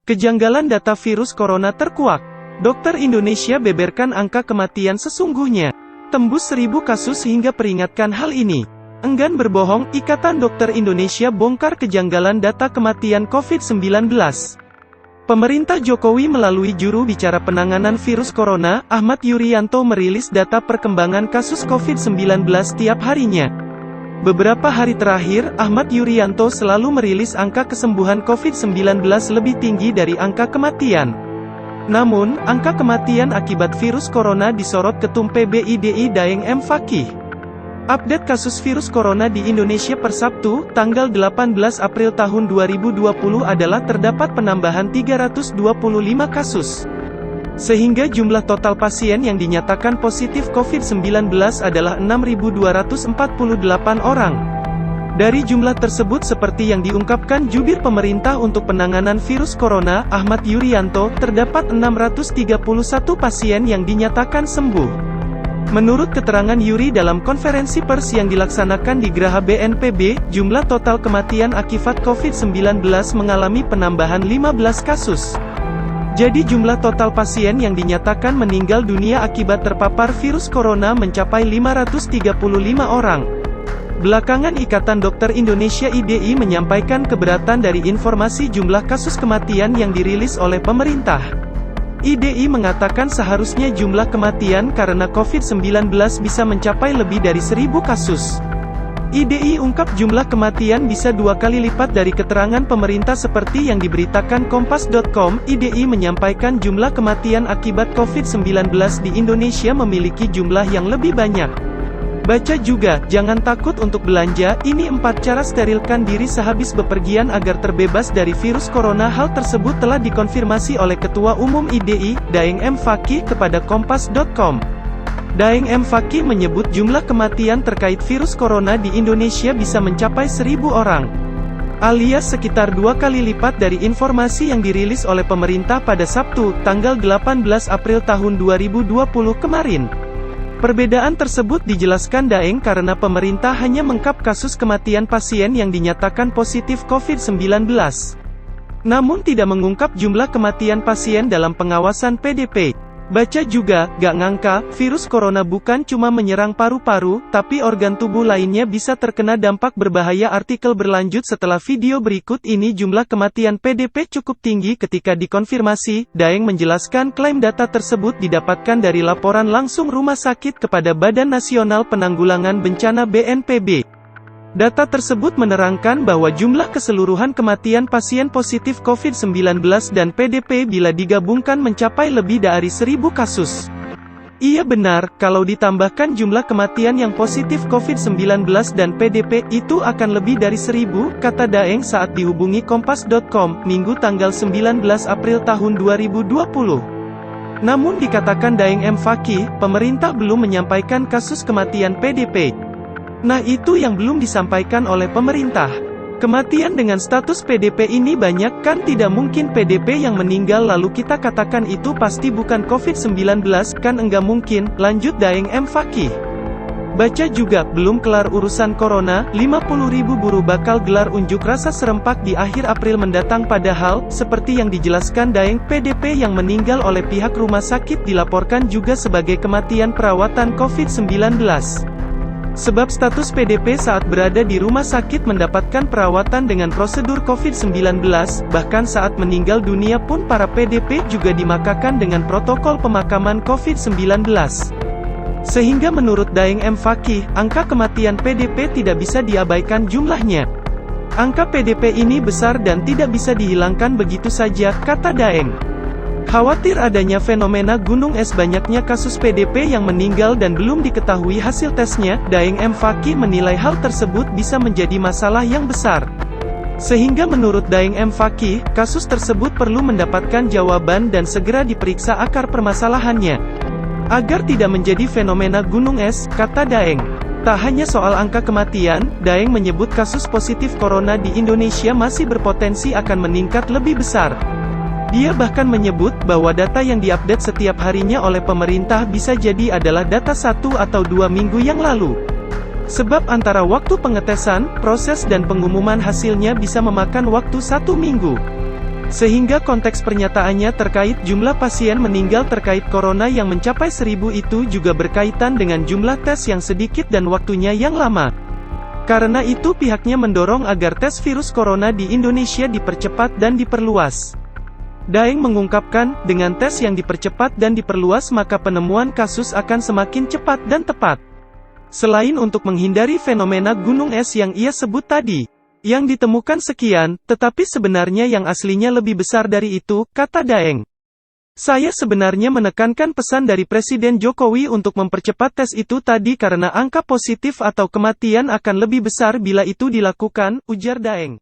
Kejanggalan data virus corona terkuak. Dokter Indonesia beberkan angka kematian sesungguhnya. Tembus 1000 kasus hingga peringatkan hal ini. Enggan berbohong, Ikatan Dokter Indonesia bongkar kejanggalan data kematian COVID-19. Pemerintah Jokowi melalui juru bicara penanganan virus corona, Ahmad Yuryanto merilis data perkembangan kasus COVID-19 tiap harinya. Beberapa hari terakhir, Ahmad Yuryanto selalu merilis angka kesembuhan COVID-19 lebih tinggi dari angka kematian. Namun, angka kematian akibat virus corona disorot Ketum PBIDI Daeng M. Fakih. Update kasus virus corona di Indonesia per Sabtu, tanggal 18 April tahun 2020 adalah terdapat penambahan 325 kasus. Sehingga jumlah total pasien yang dinyatakan positif COVID-19 adalah 6.248 orang. Dari jumlah tersebut seperti yang diungkapkan jubir pemerintah untuk penanganan virus corona, Ahmad Yuryanto, terdapat 631 pasien yang dinyatakan sembuh. Menurut keterangan Yuri dalam konferensi pers yang dilaksanakan di Geraha BNPB, jumlah total kematian akibat COVID-19 mengalami penambahan 15 kasus. Jadi jumlah total pasien yang dinyatakan meninggal dunia akibat terpapar virus corona mencapai 535 orang. Belakangan Ikatan Dokter Indonesia IDI menyampaikan keberatan dari informasi jumlah kasus kematian yang dirilis oleh pemerintah. IDI mengatakan seharusnya jumlah kematian karena COVID-19 bisa mencapai lebih dari 1000 kasus. IDI ungkap jumlah kematian bisa 2 kali lipat dari keterangan pemerintah seperti yang diberitakan Kompas.com. IDI menyampaikan jumlah kematian akibat COVID-19 di Indonesia memiliki jumlah yang lebih banyak. Baca juga, jangan takut untuk belanja, ini 4 cara sterilkan diri sehabis bepergian agar terbebas dari virus corona. Hal tersebut telah dikonfirmasi oleh Ketua Umum IDI, Daeng M. Fakih kepada Kompas.com. Daeng M. Fakih menyebut jumlah kematian terkait virus corona di Indonesia bisa mencapai 1000 orang. Alias sekitar 2 kali lipat dari informasi yang dirilis oleh pemerintah pada Sabtu, tanggal 18 April tahun 2020 kemarin. Perbedaan tersebut dijelaskan Daeng karena pemerintah hanya mengungkap kasus kematian pasien yang dinyatakan positif COVID-19. Namun tidak mengungkap jumlah kematian pasien dalam pengawasan PDP. Baca juga, gak ngangka, virus corona bukan cuma menyerang paru-paru, tapi organ tubuh lainnya bisa terkena dampak berbahaya. Artikel berlanjut setelah video berikut ini. Jumlah kematian PDP cukup tinggi ketika dikonfirmasi. Daeng menjelaskan klaim data tersebut didapatkan dari laporan langsung rumah sakit kepada Badan Nasional Penanggulangan Bencana BNPB. Data tersebut menerangkan bahwa jumlah keseluruhan kematian pasien positif COVID-19 dan PDP bila digabungkan mencapai lebih dari 1000 kasus. Iya benar, kalau ditambahkan jumlah kematian yang positif COVID-19 dan PDP, itu akan lebih dari 1000, kata Daeng saat dihubungi Kompas.com, Minggu tanggal 19 April tahun 2020. Namun dikatakan Daeng M. Fakih, pemerintah belum menyampaikan kasus kematian PDP. Nah itu yang belum disampaikan oleh pemerintah. Kematian dengan status PDP ini banyak, kan tidak mungkin PDP yang meninggal lalu kita katakan itu pasti bukan COVID-19, kan enggak mungkin, lanjut Daeng M. Fakih. Baca juga, belum kelar urusan corona, 50.000 buruh bakal gelar unjuk rasa serempak di akhir April mendatang. Padahal, seperti yang dijelaskan Daeng, PDP yang meninggal oleh pihak rumah sakit dilaporkan juga sebagai kematian perawatan COVID-19. Sebab status PDP saat berada di rumah sakit mendapatkan perawatan dengan prosedur COVID-19, bahkan saat meninggal dunia pun para PDP juga dimakakan dengan protokol pemakaman COVID-19. Sehingga menurut Daeng M. Fakih, angka kematian PDP tidak bisa diabaikan jumlahnya. Angka PDP ini besar dan tidak bisa dihilangkan begitu saja, kata Daeng. Khawatir adanya fenomena gunung es banyaknya kasus PDP yang meninggal dan belum diketahui hasil tesnya, Daeng M. Fakih menilai hal tersebut bisa menjadi masalah yang besar. Sehingga menurut Daeng M. Fakih, kasus tersebut perlu mendapatkan jawaban dan segera diperiksa akar permasalahannya. Agar tidak menjadi fenomena gunung es, kata Daeng. Tak hanya soal angka kematian, Daeng menyebut kasus positif corona di Indonesia masih berpotensi akan meningkat lebih besar. Dia bahkan menyebut bahwa data yang diupdate setiap harinya oleh pemerintah bisa jadi adalah data 1 atau 2 minggu yang lalu. Sebab antara waktu pengetesan, proses dan pengumuman hasilnya bisa memakan waktu 1 minggu. Sehingga konteks pernyataannya terkait jumlah pasien meninggal terkait corona yang mencapai 1000 itu juga berkaitan dengan jumlah tes yang sedikit dan waktunya yang lama. Karena itu pihaknya mendorong agar tes virus corona di Indonesia dipercepat dan diperluas. Daeng mengungkapkan, dengan tes yang dipercepat dan diperluas maka penemuan kasus akan semakin cepat dan tepat. Selain untuk menghindari fenomena gunung es yang ia sebut tadi, yang ditemukan sekian, tetapi sebenarnya yang aslinya lebih besar dari itu, kata Daeng. Saya sebenarnya menekankan pesan dari Presiden Jokowi untuk mempercepat tes itu tadi karena angka positif atau kematian akan lebih besar bila itu dilakukan, ujar Daeng.